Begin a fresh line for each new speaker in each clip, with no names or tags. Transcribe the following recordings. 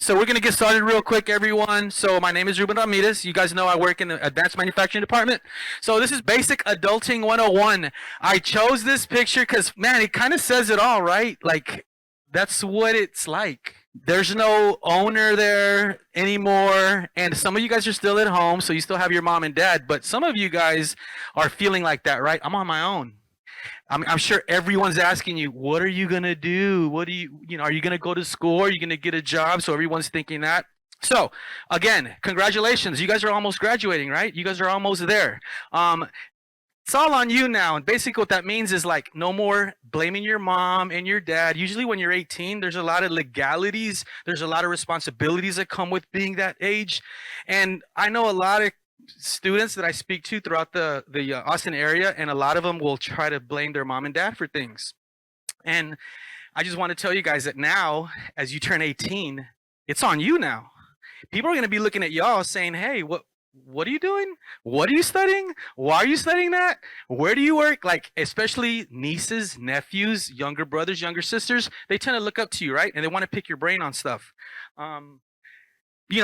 So we're going to get started real quick, everyone. So my name is Ruben Ramirez. You guys know I work in the advanced manufacturing department. So this is basic adulting 101. I chose this picture because, man, it kind of says it all, right? Like, that's what it's like. There's no owner there anymore. And some of you guys are still at home, so you still have your mom and dad. But some of you guys are feeling like that, right? I'm on my own. I'm sure everyone's asking you, what are you going to do? What do you know, are you going to go to school? Are you going to get a job? So everyone's thinking that. So again, congratulations. You guys are almost graduating, right? You guys are almost there. It's all on you now. And basically what that means is like no more blaming your mom and your dad. Usually when you're 18, there's a lot of legalities. There's a lot of responsibilities that come with being that age. And I know a lot of students that I speak to throughout the Austin area, and a lot of them will try to blame their mom and dad for things. And I just want to tell you guys that now, as you turn 18, it's on you now. People are going to be looking at y'all saying, hey, what are you doing? What are you studying? Why are you studying that? Where do you work? Like, especially nieces, nephews, younger brothers, younger sisters, they tend to look up to you, right? And they want to pick your brain on stuff.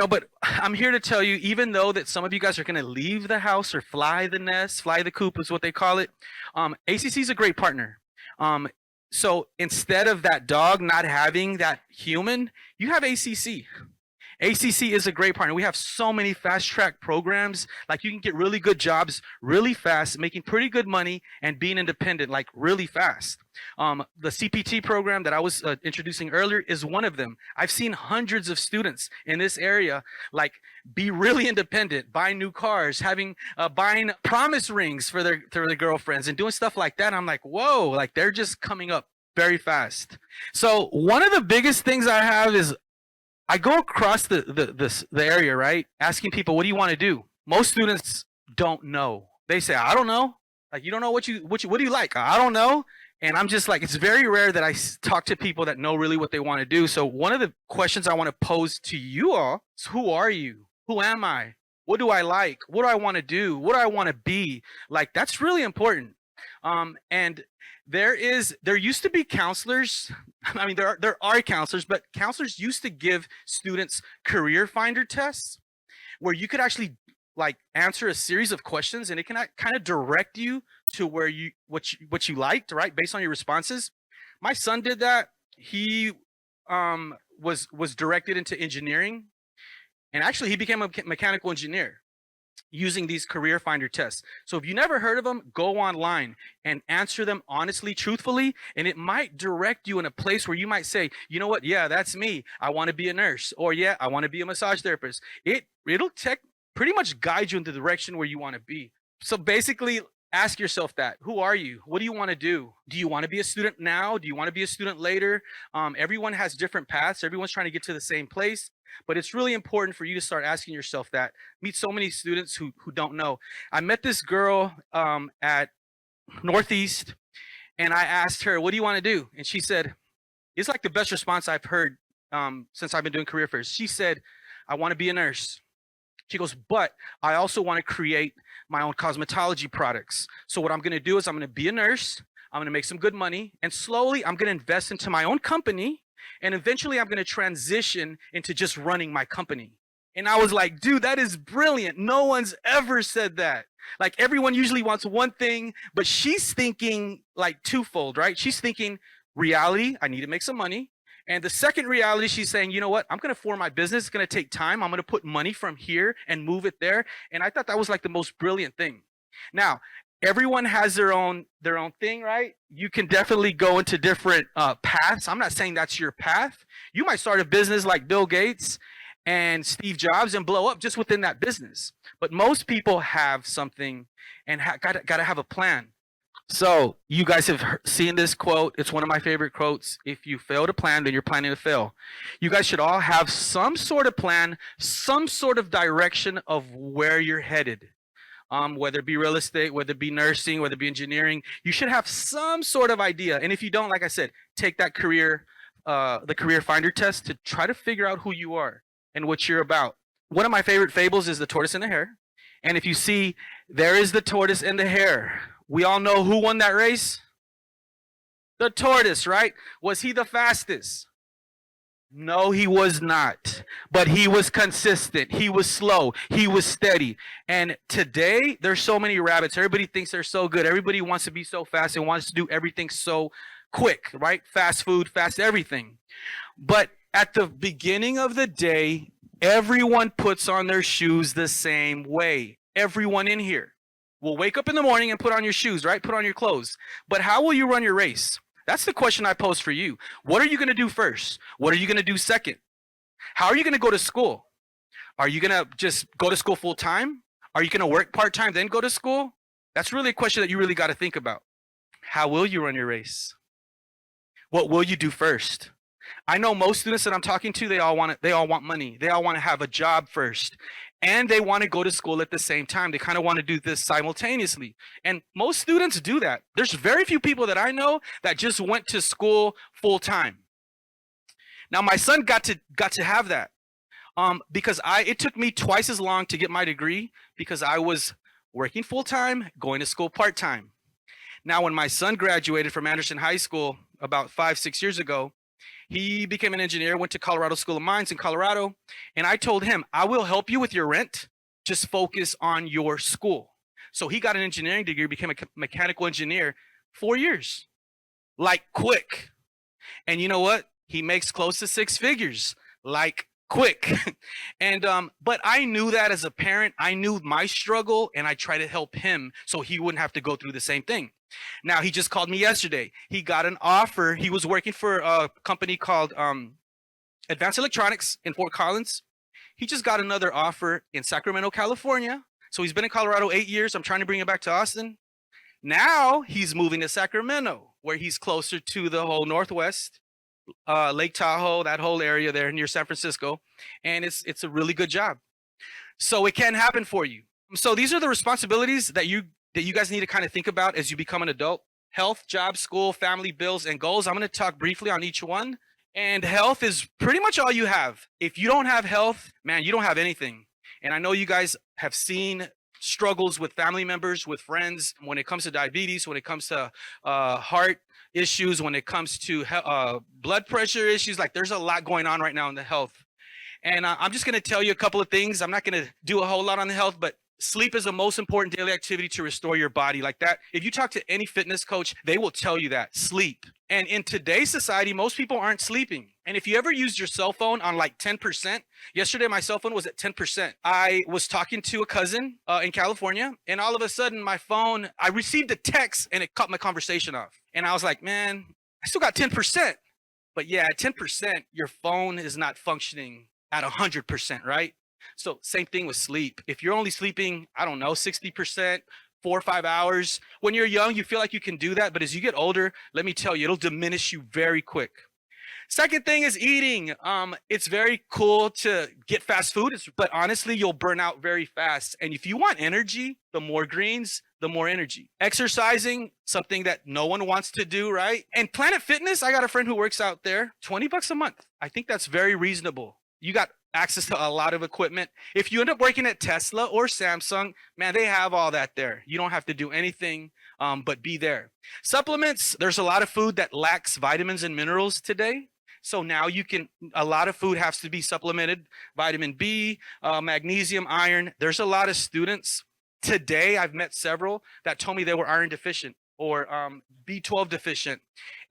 But I'm here to tell you, even though that some of you guys are going to leave the house or fly the nest, fly the coop is what they call it, ACC is a great partner. So instead of that dog not having that human, you have ACC. ACC is a great partner. We have so many fast track programs. Like you can get really good jobs really fast, making pretty good money and being independent like really fast. The CPT program that I was introducing earlier is one of them. I've seen hundreds of students in this area like be really independent, buying new cars, buying promise rings for their girlfriends and doing stuff like that. I'm like, whoa, like they're just coming up very fast. So one of the biggest things I have is I go across the area, right? Asking people, what do you want to do? Most students don't know. They say, I don't know. Like, you don't know what do you like? I don't know. And I'm just like, it's very rare that I talk to people that know really what they want to do. So one of the questions I want to pose to you all is, who are you? Who am I? What do I like? What do I want to do? What do I want to be? Like, that's really important. And there used to be counselors. I mean, there are counselors, but counselors used to give students career finder tests where you could actually like answer a series of questions and it can kind of direct you to where what you liked, right? Based on your responses. My son did that. He was directed into engineering, and actually he became a mechanical engineer using these career finder tests. So if you never heard of them, go online and answer them honestly, truthfully, and it might direct you in a place where you might say, you know what, yeah, that's me. I want to be a nurse, or yeah, I want to be a massage therapist. It'll pretty much guide you in the direction where you want to be. So basically, ask yourself that. Who are you? What do you want to do? Do you want to be a student now? Do you want to be a student later? Everyone has different paths. Everyone's trying to get to the same place. But it's really important for you to start asking yourself that. Meet so many students who don't know. I met this girl at Northeast, and I asked her, what do you want to do? And she said, it's like the best response I've heard since I've been doing career fairs. She said, I want to be a nurse. She goes, but I also want to create my own cosmetology products. So what I'm going to do is I'm going to be a nurse. I'm going to make some good money. And slowly I'm going to invest into my own company. And eventually I'm going to transition into just running my company. And I was like, dude, that is brilliant. No one's ever said that. Like everyone usually wants one thing, but she's thinking like twofold, right? She's thinking reality, I need to make some money. And the second reality, she's saying, you know what? I'm going to form my business. It's going to take time. I'm going to put money from here and move it there. And I thought that was like the most brilliant thing. Now, everyone has their own thing, right? You can definitely go into different paths. I'm not saying that's your path. You might start a business like Bill Gates and Steve Jobs and blow up just within that business. But most people have something and got to have a plan. So you guys have seen this quote. It's one of my favorite quotes. If you fail to plan, then you're planning to fail. You guys should all have some sort of plan, some sort of direction of where you're headed. Whether it be real estate, whether it be nursing, whether it be engineering, you should have some sort of idea. And if you don't, like I said, take that the career finder test to try to figure out who you are and what you're about. One of my favorite fables is the tortoise and the hare. And if you see, there is the tortoise and the hare. We all know who won that race? The tortoise, right? Was he the fastest? No, he was not. But he was consistent. He was slow. He was steady. And today, there's so many rabbits. Everybody thinks they're so good. Everybody wants to be so fast and wants to do everything so quick, right? Fast food, fast everything. But at the beginning of the day, everyone puts on their shoes the same way. Everyone in here will wake up in the morning and put on your shoes, right? Put on your clothes. But how will you run your race? That's the question I pose for you. What are you going to do first? What are you going to do second? How are you going to go to school? Are you going to just go to school full time? Are you going to work part time, then go to school? That's really a question that you really got to think about. How will you run your race? What will you do first? I know most students that I'm talking to, they all want money. They all want to have a job first. And they want to go to school at the same time. They kind of want to do this simultaneously. And most students do that. There's very few people that I know that just went to school full time. Now my son got to have that. Because it took me twice as long to get my degree because I was working full time, going to school part time. Now when my son graduated from Anderson High School about 5-6 years ago, he became an engineer, went to Colorado School of Mines in Colorado, and I told him, I will help you with your rent, just focus on your school. So he got an engineering degree, became a mechanical engineer, 4 years, like quick. And you know what? He makes close to 6 figures, like quick. And but I knew that as a parent, I knew my struggle, and I tried to help him so he wouldn't have to go through the same thing. Now, he just called me yesterday. He got an offer. He was working for a company called Advanced Electronics in Fort Collins. He just got another offer in Sacramento, California. So he's been in Colorado 8 years. I'm trying to bring him back to Austin. Now he's moving to Sacramento, where he's closer to the whole Northwest, Lake Tahoe, that whole area there near San Francisco. And it's a really good job. So it can happen for you. So these are the responsibilities that you guys need to kind of think about as you become an adult. Health, job, school, family, bills, and goals. I'm going to talk briefly on each one. And health is pretty much all you have. If you don't have health, man, you don't have anything. And I know you guys have seen struggles with family members, with friends, when it comes to diabetes, when it comes to heart issues, when it comes to blood pressure issues. Like there's a lot going on right now in the health. And I'm just going to tell you a couple of things. I'm not going to do a whole lot on the health, but sleep is the most important daily activity to restore your body. Like that, if you talk to any fitness coach, they will tell you that. Sleep. And in today's society, most people aren't sleeping. And if you ever used your cell phone on like 10%, yesterday my cell phone was at 10%. I was talking to a cousin in California, and all of a sudden my phone, I received a text and it cut my conversation off. And I was like, man, I still got 10%. But yeah, at 10%, your phone is not functioning at 100%, right? So same thing with sleep. If you're only sleeping, I don't know, 60%, 4 or 5 hours, when you're young, you feel like you can do that. But as you get older, let me tell you, it'll diminish you very quick. Second thing is eating. It's very cool to get fast food, but honestly, you'll burn out very fast. And if you want energy, the more greens, the more energy. Exercising, something that no one wants to do, right? And Planet Fitness, I got a friend who works out there, $20 a month. I think that's very reasonable. You got access to a lot of equipment. If you end up working at Tesla or Samsung, man, they have all that there. You don't have to do anything but be there. Supplements, there's a lot of food that lacks vitamins and minerals today. So now a lot of food has to be supplemented. Vitamin B, magnesium, iron. There's a lot of students today, I've met several that told me they were iron deficient or B12 deficient,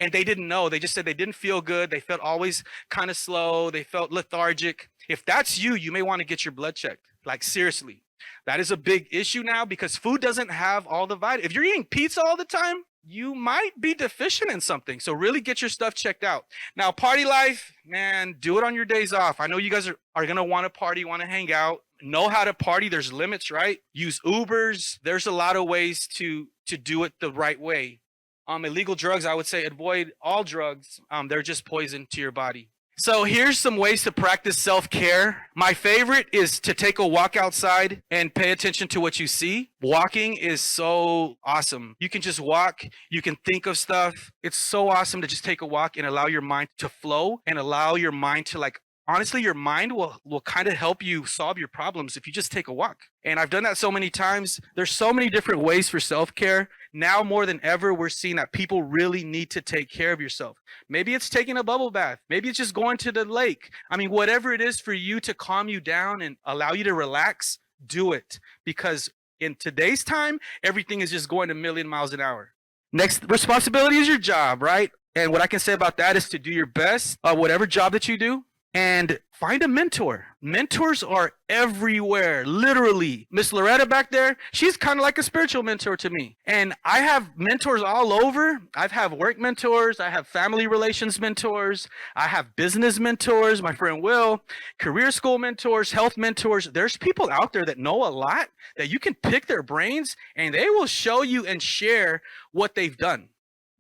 and they didn't know. They just said they didn't feel good. They felt always kind of slow. They felt lethargic. If that's you, you may want to get your blood checked. Like seriously, that is a big issue now because food doesn't have all the vitamins. If you're eating pizza all the time, you might be deficient in something. So really get your stuff checked out. Now, party life, man, do it on your days off. I know you guys are going to want to party, want to hang out. Know how to party. There's limits, right? Use Ubers. There's a lot of ways to do it the right way. Illegal drugs, I would say avoid all drugs. They're just poison to your body. So here's some ways to practice self-care. My favorite is to take a walk outside and pay attention to what you see. Walking is so awesome. You can just walk. You can think of stuff. It's so awesome to just take a walk and allow your mind to flow and allow your mind to like honestly, your mind will kind of help you solve your problems if you just take a walk. And I've done that so many times. There's so many different ways for self-care. Now more than ever, we're seeing that people really need to take care of yourself. Maybe it's taking a bubble bath. Maybe it's just going to the lake. I mean, whatever it is for you to calm you down and allow you to relax, do it. Because in today's time, everything is just going a million miles an hour. Next responsibility is your job, right? And what I can say about that is to do your best, whatever job that you do, and find a mentor. Mentors are everywhere, literally. Miss Loretta back there, she's kind of like a spiritual mentor to me. And I have mentors all over. I have work mentors. I have family relations mentors. I have business mentors, my friend Will, career school mentors, health mentors. There's people out there that know a lot that you can pick their brains and they will show you and share what they've done.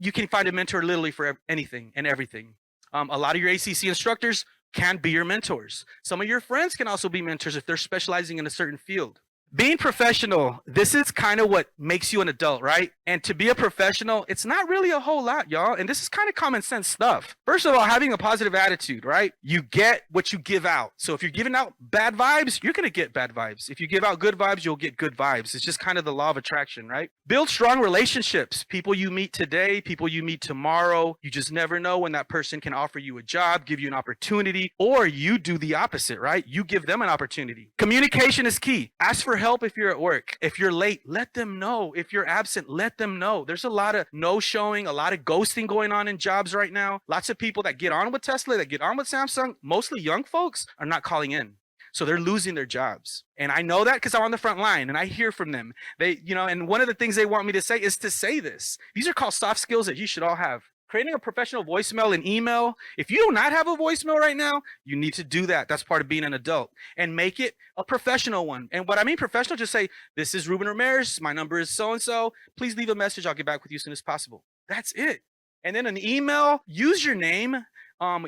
You can find a mentor literally for anything and everything. A lot of your ACC instructors can be your mentors. Some of your friends can also be mentors if they're specializing in a certain field. Being professional, this is kind of what makes you an adult, right? And to be a professional, it's not really a whole lot, y'all. And this is kind of common sense stuff. First of all, having a positive attitude, right? You get what you give out. So if you're giving out bad vibes, you're going to get bad vibes. If you give out good vibes, you'll get good vibes. It's just kind of the law of attraction, right? Build strong relationships. People you meet today, people you meet tomorrow. You just never know when that person can offer you a job, give you an opportunity, or you do the opposite, right? You give them an opportunity. Communication is key. Ask for help if you're at work. If you're late, let them know. If you're absent, let them know. There's a lot of no-showing, a lot of ghosting going on in jobs right now. Lots of people that get on with Tesla, that get on with Samsung, mostly young folks, are not calling in. So they're losing their jobs. And I know that because I'm on the front line and I hear from them. They, and one of the things they want me to say is to say this. These are called soft skills that you should all have. Creating a professional voicemail and email. If you do not have a voicemail right now, you need to do that. That's part of being an adult. And make it a professional one. And what I mean professional, just say, this is Ruben Ramirez. My number is so-and-so. Please leave a message. I'll get back with you as soon as possible. That's it. And then an email, use your name.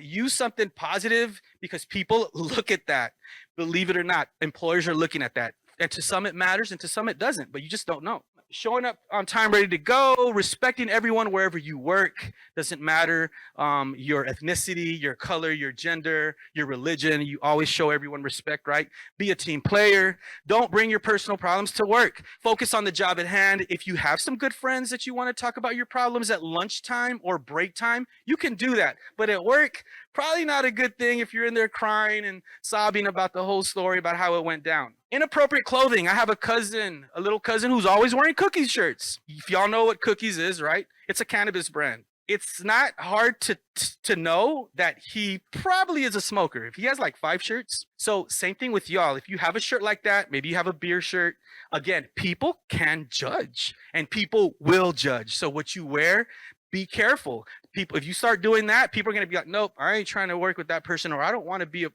Use something positive because people look at that. Believe it or not, employers are looking at that. And to some it matters and to some it doesn't, but you just don't know. Showing up on time, ready to go, respecting everyone wherever you work. Doesn't matter your ethnicity, your color, your gender, your religion. You always show everyone respect, right? Be a team player. Don't bring your personal problems to work. Focus on the job at hand. If you have some good friends that you want to talk about your problems at lunchtime or break time, you can do that. But at work, probably not a good thing if you're in there crying and sobbing about the whole story about how it went down. Inappropriate clothing. I have a little cousin who's always wearing Cookies shirts. If y'all know what Cookies is, right? It's a cannabis brand. It's not hard to know that he probably is a smoker. If he has like 5 shirts. So same thing with y'all. If you have a shirt like that, maybe you have a beer shirt. Again, people can judge and people will judge. So what you wear, be careful. People, if you start doing that, people are going to be like, nope, I ain't trying to work with that person, or I don't want to be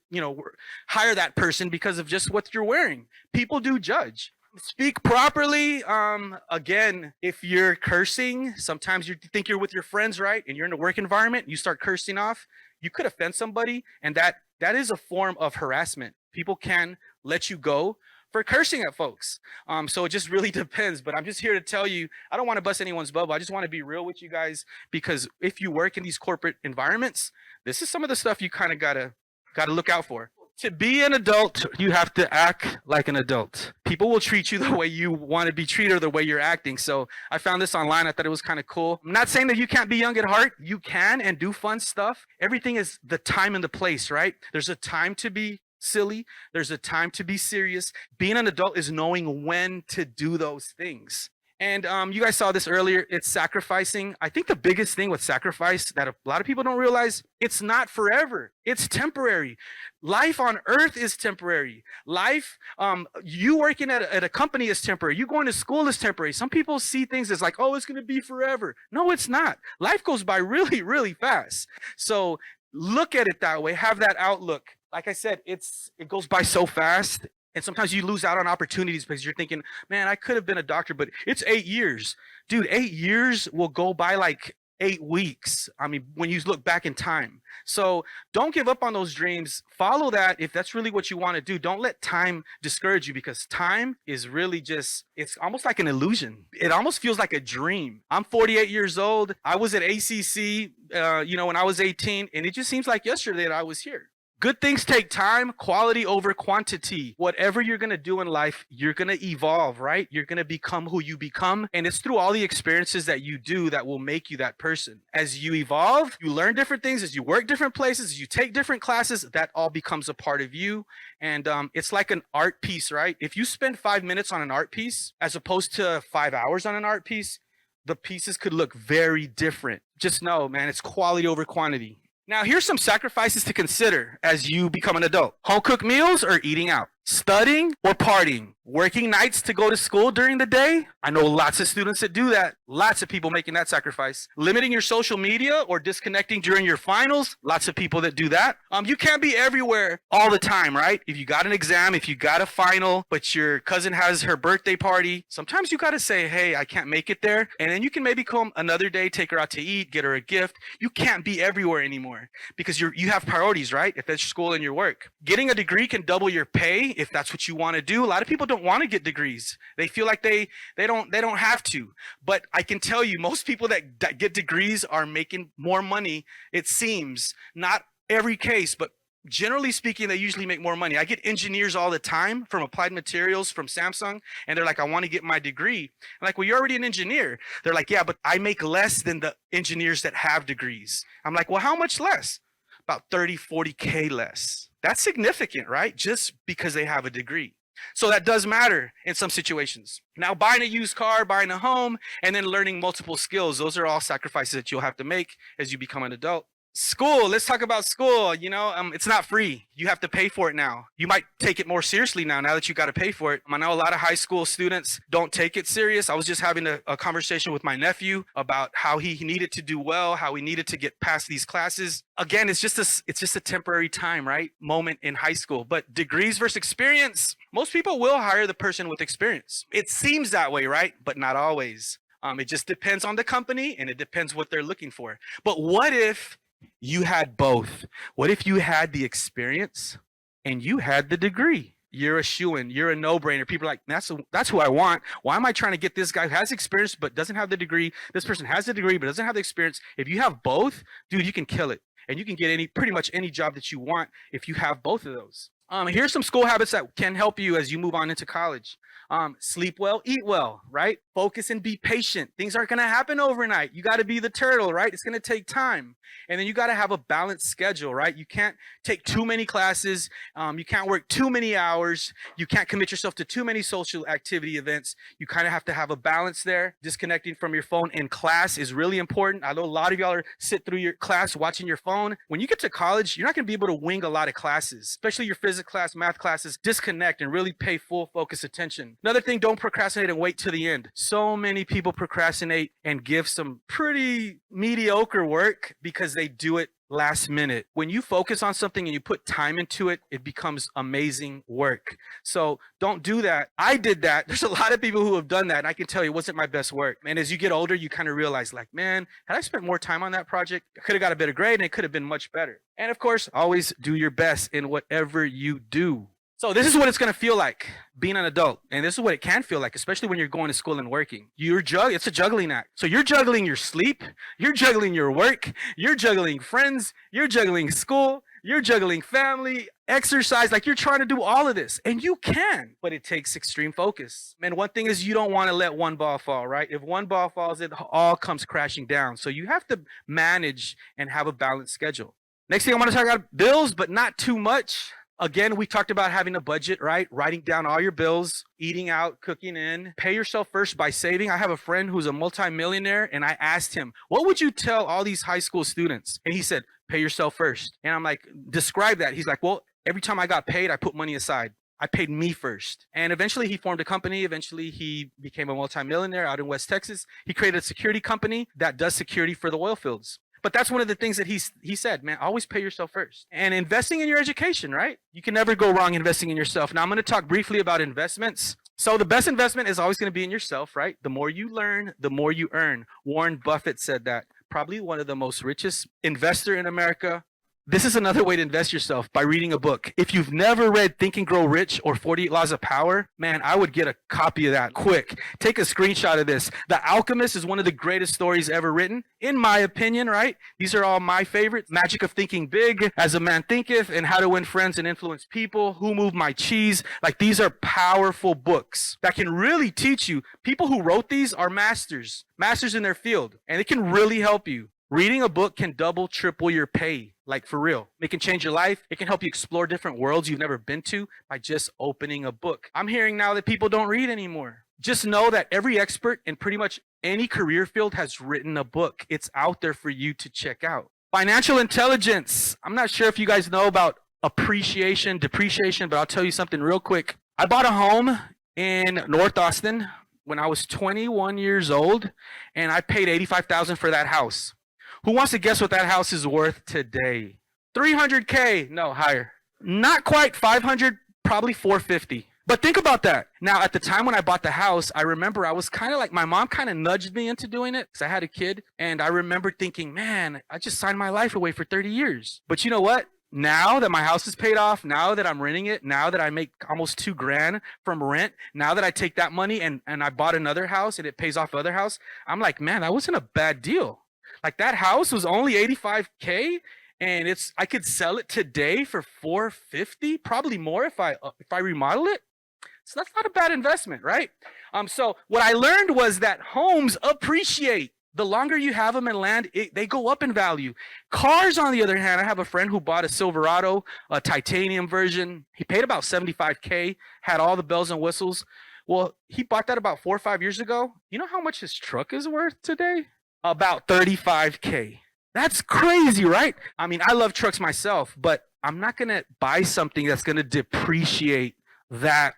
hire that person because of just what you're wearing. People do judge. Speak properly. Again, if you're cursing, sometimes you think you're with your friends, right? And you're in a work environment, you start cursing off, you could offend somebody, and that is a form of harassment. People can let you go for cursing at folks. So it just really depends, but I'm just here to tell you, I don't want to bust anyone's bubble. I just want to be real with you guys, because if you work in these corporate environments, this is some of the stuff you kind of gotta look out for. To be an adult, you have to act like an adult. People will treat you the way you want to be treated or the way you're acting. So I found this online. I thought it was kind of cool. I'm not saying that you can't be young at heart. You can and do fun stuff. Everything is the time and the place, right? There's a time to be silly. There's a time to be serious. Being an adult is knowing when to do those things. And you guys saw this earlier. It's sacrificing. I think the biggest thing with sacrifice that a lot of people don't realize, it's not forever. It's temporary. Life on earth is temporary. Life, you working at a company is temporary. You going to school is temporary. Some people see things as like, oh, it's going to be forever. No, it's not. Life goes by really, really fast. So look at it that way. Have that outlook. Like I said, it goes by so fast. And sometimes you lose out on opportunities because you're thinking, man, I could have been a doctor, but it's 8 years. Dude, 8 years will go by like 8 weeks. I mean, when you look back in time. So don't give up on those dreams. Follow that if that's really what you want to do. Don't let time discourage you, because time is really it's almost like an illusion. It almost feels like a dream. I'm 48 years old. I was at ACC, when I was 18, and it just seems like yesterday that I was here. Good things take time, quality over quantity. Whatever you're going to do in life, you're going to evolve, right? You're going to become who you become. And it's through all the experiences that you do that will make you that person. As you evolve, you learn different things, as you work different places, as you take different classes, that all becomes a part of you. And it's like an art piece, right? If you spend 5 minutes on an art piece as opposed to 5 hours on an art piece, the pieces could look very different. Just know, man, it's quality over quantity. Now, here's some sacrifices to consider as you become an adult. Home cooked meals or eating out? Studying or partying? Working nights to go to school during the day? I know lots of students that do that. Lots of people making that sacrifice. Limiting your social media or disconnecting during your finals? Lots of people that do that. You can't be everywhere all the time, right? If you got an exam, if you got a final, but your cousin has her birthday party, sometimes you got to say, hey, I can't make it there. And then you can maybe come another day, take her out to eat, get her a gift. You can't be everywhere anymore because you have priorities, right? If that's school and your work. Getting a degree can double your pay if that's what you want to do. A lot of people don't want to get degrees. They feel like they don't have to. But I can tell you, most people that get degrees are making more money, it seems. Not every case, but generally speaking, they usually make more money. I get engineers all the time from Applied Materials, from Samsung, and they're like, I want to get my degree. I'm like, well, you're already an engineer. They're like, yeah, but I make less than the engineers that have degrees. I'm like, well, how much less? About 30, 40K less. That's significant, right? Just because they have a degree. So that does matter in some situations. Now, buying a used car, buying a home, and then learning multiple skills, those are all sacrifices that you'll have to make as you become an adult. School, let's talk about school. It's not free. You have to pay for it now. You might take it more seriously now that you got to pay for it. I know a lot of high school students don't take it serious. I was just having a conversation with my nephew about how he needed to do well, how he needed to get past these classes. Again, it's just a temporary time, right? Moment in high school. But degrees versus experience, most people will hire the person with experience. It seems that way, right? But not always. It just depends on the company and it depends what they're looking for. But what if you had both? What if you had the experience and you had the degree? You're a shoo-in. You're a no-brainer. People are like, that's who I want. Why am I trying to get this guy who has experience but doesn't have the degree? This person has the degree but doesn't have the experience. If you have both, dude, you can kill it. And you can get pretty much any job that you want if you have both of those. Here's some school habits that can help you as you move on into college. Sleep well, eat well, right? Focus and be patient. Things aren't going to happen overnight. You got to be the turtle, right? It's going to take time. And then you got to have a balanced schedule, right? You can't take too many classes. You can't work too many hours. You can't commit yourself to too many social activity events. You kind of have to have a balance there. Disconnecting from your phone in class is really important. I know a lot of y'all are sit through your class watching your phone. When you get to college, you're not going to be able to wing a lot of classes, especially your physics class, math classes. Disconnect and really pay full focus attention. Another thing, don't procrastinate and wait to the end. So many people procrastinate and give some pretty mediocre work because they do it last minute. When you focus on something and you put time into it, it becomes amazing work. So don't do that. I did that. There's a lot of people who have done that, and I can tell you it wasn't my best work. And as you get older, you kind of realize, like, man, had I spent more time on that project, I could have got a better grade and it could have been much better. And of course, always do your best in whatever you do. So this is what it's going to feel like being an adult. And this is what it can feel like, especially when you're going to school and working. It's a juggling act. So you're juggling your sleep, you're juggling your work, you're juggling friends, you're juggling school, you're juggling family, exercise. Like, you're trying to do all of this, and you can, but it takes extreme focus. And one thing is, you don't want to let one ball fall, right? If one ball falls, it all comes crashing down. So you have to manage and have a balanced schedule. Next thing I want to talk about bills, but not too much. Again, we talked about having a budget, right? Writing down all your bills, eating out, cooking in. Pay yourself first by saving. I have a friend who's a multimillionaire, and I asked him, what would you tell all these high school students? And he said, pay yourself first. And I'm like, describe that. He's like, well, every time I got paid, I put money aside. I paid me first. And eventually he formed a company. Eventually he became a multimillionaire out in West Texas. He created a security company that does security for the oil fields. But that's one of the things that he said, man, always pay yourself first. And investing in your education, right? You can never go wrong investing in yourself. Now, I'm going to talk briefly about investments. So the best investment is always going to be in yourself, right? The more you learn, the more you earn. Warren Buffett said that. Probably one of the most richest investor in America, This is another way to invest yourself, by reading a book. If you've never read Think and Grow Rich or 48 Laws of Power, man, I would get a copy of that quick. Take a screenshot of this. The Alchemist is one of the greatest stories ever written, in my opinion, right? These are all my favorites. Magic of Thinking Big, As a Man Thinketh, and How to Win Friends and Influence People, Who Moved My Cheese. Like, these are powerful books that can really teach you. People who wrote these are masters in their field, and it can really help you. Reading a book can double, triple your pay, like for real. It can change your life. It can help you explore different worlds you've never been to by just opening a book. I'm hearing now that people don't read anymore. Just know that every expert in pretty much any career field has written a book. It's out there for you to check out. Financial intelligence. I'm not sure if you guys know about appreciation, depreciation, but I'll tell you something real quick. I bought a home in North Austin when I was 21 years old, and I paid $85,000 for that house. Who wants to guess what that house is worth today? $300K, no, higher. Not quite 500, probably 450. But think about that. Now, at the time when I bought the house, I remember I was kind of like, my mom kind of nudged me into doing it because I had a kid. And I remember thinking, man, I just signed my life away for 30 years. But you know what? Now that my house is paid off, now that I'm renting it, now that I make almost $2,000 from rent, now that I take that money and I bought another house and it pays off the other house, I'm like, man, that wasn't a bad deal. Like, that house was only $85K, and I could sell it today for $450, probably more if I remodel it. So that's not a bad investment, right? So what I learned was that homes appreciate. The longer you have them in land, they go up in value. Cars, on the other hand, I have a friend who bought a Silverado, a titanium version. He paid about $75K, had all the bells and whistles. Well, he bought that about 4 or 5 years ago. You know how much his truck is worth today? About $35K. That's crazy, right? I mean, I love trucks myself, but I'm not going to buy something that's going to depreciate that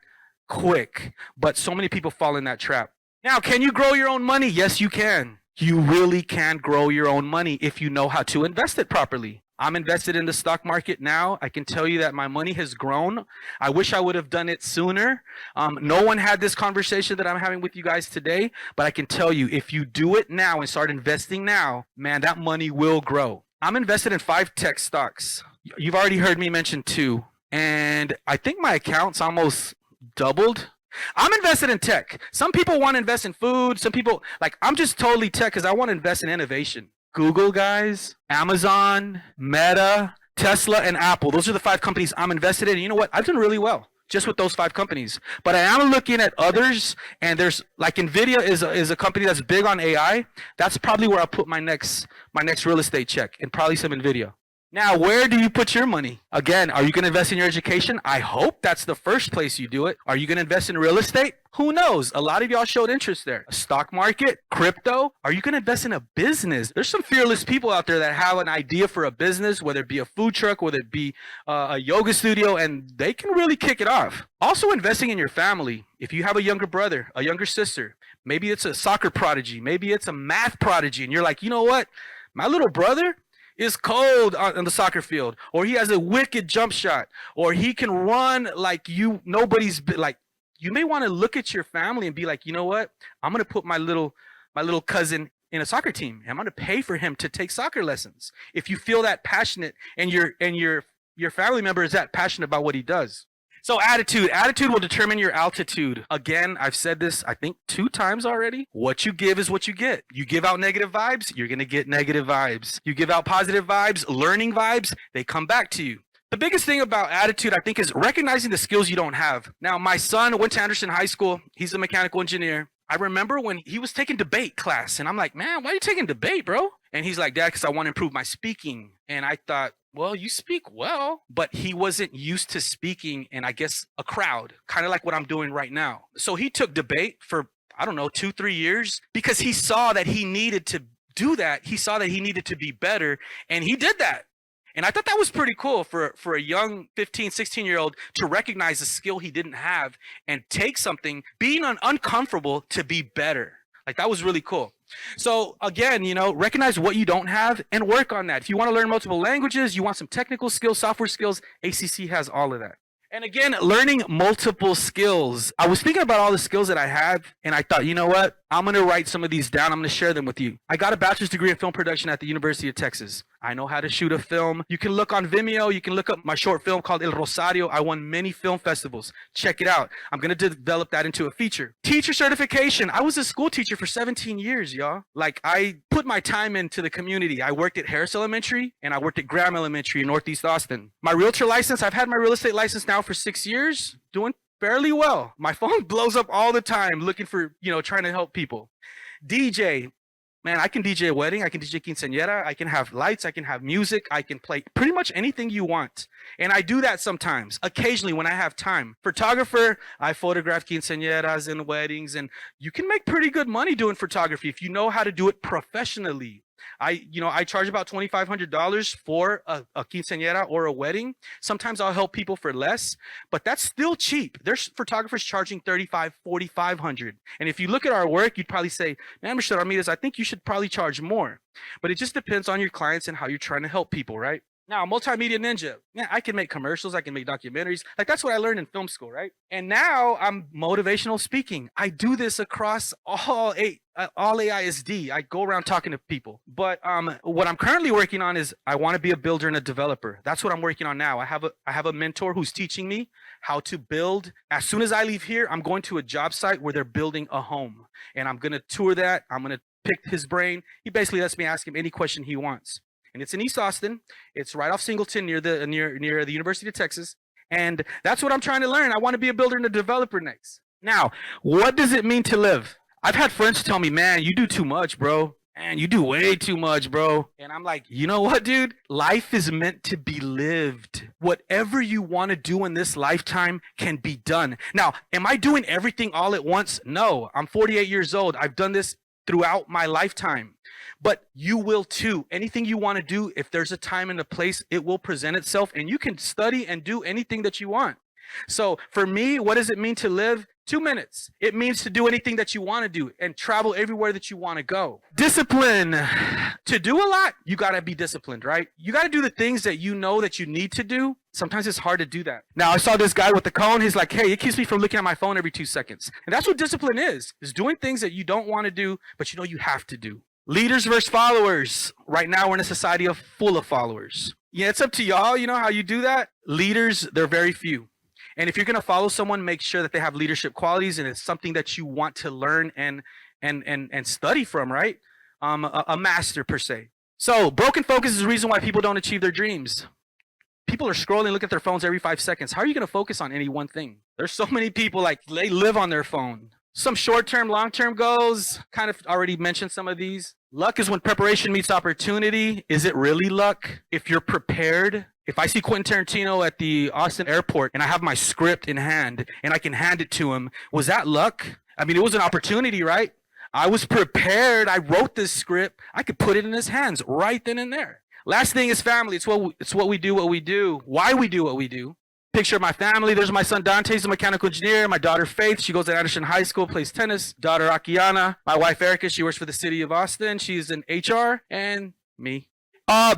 quick. But so many people fall in that trap. Now, can you grow your own money? Yes, you can. You really can grow your own money if you know how to invest it properly. I'm invested in the stock market now. I can tell you that my money has grown. I wish I would have done it sooner. No one had this conversation that I'm having with you guys today, but I can tell you, if you do it now and start investing now, man, that money will grow. I'm invested in 5 tech stocks. You've already heard me mention 2, and I think my account's almost doubled. I'm invested in tech. Some people want to invest in food. Some people, like, I'm just totally tech because I want to invest in innovation. Google, guys, Amazon, Meta, Tesla, and Apple. Those are the 5 companies I'm invested in. And you know what? I've done really well just with those 5 companies. But I am looking at others, and there's, like, NVIDIA is a company that's big on AI. That's probably where I'll put my next real estate check, and probably some NVIDIA. Now, where do you put your money? Again, are you going to invest in your education? I hope that's the first place you do it. Are you going to invest in real estate? Who knows? A lot of y'all showed interest there. A stock market, crypto. Are you going to invest in a business? There's some fearless people out there that have an idea for a business, whether it be a food truck, whether it be a yoga studio, and they can really kick it off. Also, investing in your family. If you have a younger brother, a younger sister, maybe it's a soccer prodigy, maybe it's a math prodigy, and you're like, you know what? My little brother is cold on the soccer field, or he has a wicked jump shot, or he can run like nobody's like. You may want to look at your family and be like, you know what? I'm going to put my little cousin in a soccer team. I'm going to pay for him to take soccer lessons. If you feel that passionate and your family member is that passionate about what he does. So attitude will determine your altitude. Again, I've said this, I think 2 times already. What you give is what you get. You give out negative vibes, you're going to get negative vibes. You give out positive vibes, learning vibes, they come back to you. The biggest thing about attitude, I think, is recognizing the skills you don't have. Now, my son went to Anderson High School. He's a mechanical engineer. I remember when he was taking debate class, and I'm like, man, why are you taking debate, bro? And he's like, Dad, because I want to improve my speaking. And I thought, well, you speak well, but he wasn't used to speaking in, I guess, a crowd, kind of like what I'm doing right now. So he took debate for, I don't know, 2-3 years because he saw that he needed to do that. He saw that he needed to be better, and he did that. And I thought that was pretty cool for a young 15, 16-year-old to recognize a skill he didn't have and take something, being uncomfortable to be better. Like, that was really cool. So again, recognize what you don't have and work on that. If you want to learn multiple languages, you want some technical skills, software skills, ACC has all of that. And again, learning multiple skills. I was thinking about all the skills that I have, and I thought, you know what? I'm going to write some of these down. I'm going to share them with you. I got a bachelor's degree in film production at the University of Texas. I know how to shoot a film. You can look on Vimeo. You can look up my short film called El Rosario. I won many film festivals. Check it out. I'm going to develop that into a feature. Teacher certification. I was a school teacher for 17 years, y'all. Like, I put my time into the community. I worked at Harris Elementary and I worked at Graham Elementary in Northeast Austin. My realtor license, I've had my real estate license now for 6 years, doing fairly well. My phone blows up all the time looking for, trying to help people. DJ, man, I can DJ a wedding. I can DJ quinceañera. I can have lights. I can have music. I can play pretty much anything you want. And I do that sometimes, occasionally when I have time. Photographer, I photograph quinceañeras and weddings, and you can make pretty good money doing photography if you know how to do it professionally. I charge about $2,500 for a quinceañera or a wedding. Sometimes I'll help people for less, but that's still cheap. There's photographers charging $3,500, $4,500. And if you look at our work, you'd probably say, man, Mr. Ramirez, I think you should probably charge more. But it just depends on your clients and how you're trying to help people, right? Now, multimedia ninja. Yeah, I can make commercials. I can make documentaries. Like, that's what I learned in film school, right? And now I'm motivational speaking. I do this across all AISD. I go around talking to people. But what I'm currently working on is I want to be a builder and a developer. That's what I'm working on now. I have a mentor who's teaching me how to build. As soon as I leave here, I'm going to a job site where they're building a home. And I'm going to tour that. I'm going to pick his brain. He basically lets me ask him any question he wants. And it's in East Austin. It's right off Singleton near the University of Texas. And that's what I'm trying to learn. I want to be a builder and a developer next. Now, what does it mean to live? I've had friends tell me, man, you do too much, bro. Man, you do way too much, bro. And I'm like, you know what, dude? Life is meant to be lived. Whatever you want to do in this lifetime can be done. Now, am I doing everything all at once? No, I'm 48 years old. I've done this throughout my lifetime. But you will too. Anything you want to do, if there's a time and a place, it will present itself, and you can study and do anything that you want. So for me, what does it mean to live? 2 minutes. It means to do anything that you want to do and travel everywhere that you want to go. Discipline. To do a lot, you got to be disciplined, right? You got to do the things that you know that you need to do. Sometimes it's hard to do that. Now, I saw this guy with the cone. He's like, hey, it keeps me from looking at my phone every 2 seconds. And that's what discipline is doing things that you don't want to do, but you know you have to do. Leaders versus followers. Right now, we're in a society full of followers. Yeah, it's up to y'all. You know how you do that? Leaders, they're very few. And if you're going to follow someone, make sure that they have leadership qualities and it's something that you want to learn and study from, right? A master, per se. So broken focus is the reason why people don't achieve their dreams. People are scrolling, look at their phones every 5 seconds. How are you going to focus on any one thing? There's so many people, like, they live on their phone. Some short-term, long-term goals, kind of already mentioned some of these. Luck is when preparation meets opportunity. Is it really luck? If you're prepared. If I see Quentin Tarantino at the Austin airport and I have my script in hand and I can hand it to him, was that luck? I mean, it was an opportunity, right? I was prepared. I wrote this script. I could put it in his hands right then and there. Last thing is family. It's what we do, why we do what we do. Picture of my family. There's my son Dante, he's a mechanical engineer. My daughter Faith, she goes to Anderson High School, plays tennis. Daughter Akiana. My wife Erica, she works for the city of Austin. She's in HR. And me.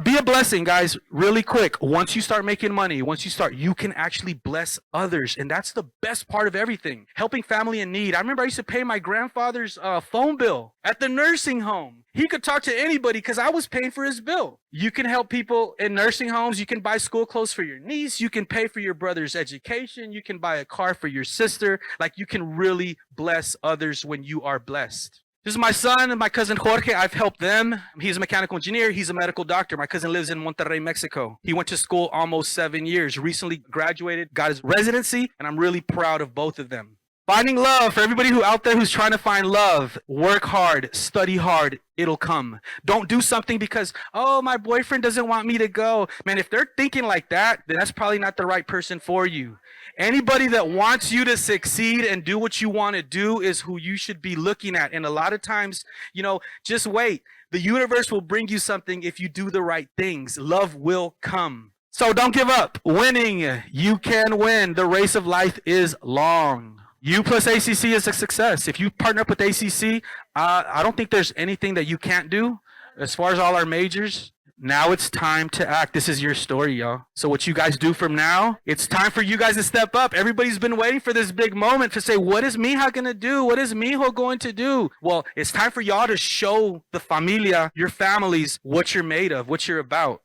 Be a blessing, guys, really quick. Once you start making money, you can actually bless others. And that's the best part of everything. Helping family in need. I remember I used to pay my grandfather's phone bill at the nursing home. He could talk to anybody because I was paying for his bill. You can help people in nursing homes. You can buy school clothes for your niece. You can pay for your brother's education. You can buy a car for your sister. Like, you can really bless others when you are blessed. This is my son and my cousin Jorge. I've helped them. He's a mechanical engineer. He's a medical doctor. My cousin lives in Monterrey, Mexico. He went to school almost 7 years, recently graduated, got his residency, and I'm really proud of both of them. Finding love. For everybody out there who's trying to find love, work hard, study hard, it'll come. Don't do something because, oh, my boyfriend doesn't want me to go. Man, if they're thinking like that, then that's probably not the right person for you. Anybody that wants you to succeed and do what you want to do is who you should be looking at. And a lot of times, just wait. The universe will bring you something if you do the right things. Love will come. So don't give up. Winning. You can win. The race of life is long. U plus ACC is a success. If you partner up with ACC, I don't think there's anything that you can't do as far as all our majors. Now it's time to act. This is your story, y'all. So what you guys do from now, it's time for you guys to step up. Everybody's been waiting for this big moment to say, what is Mija going to do? What is Mijo going to do? Well, it's time for y'all to show the familia, your families, what you're made of, what you're about.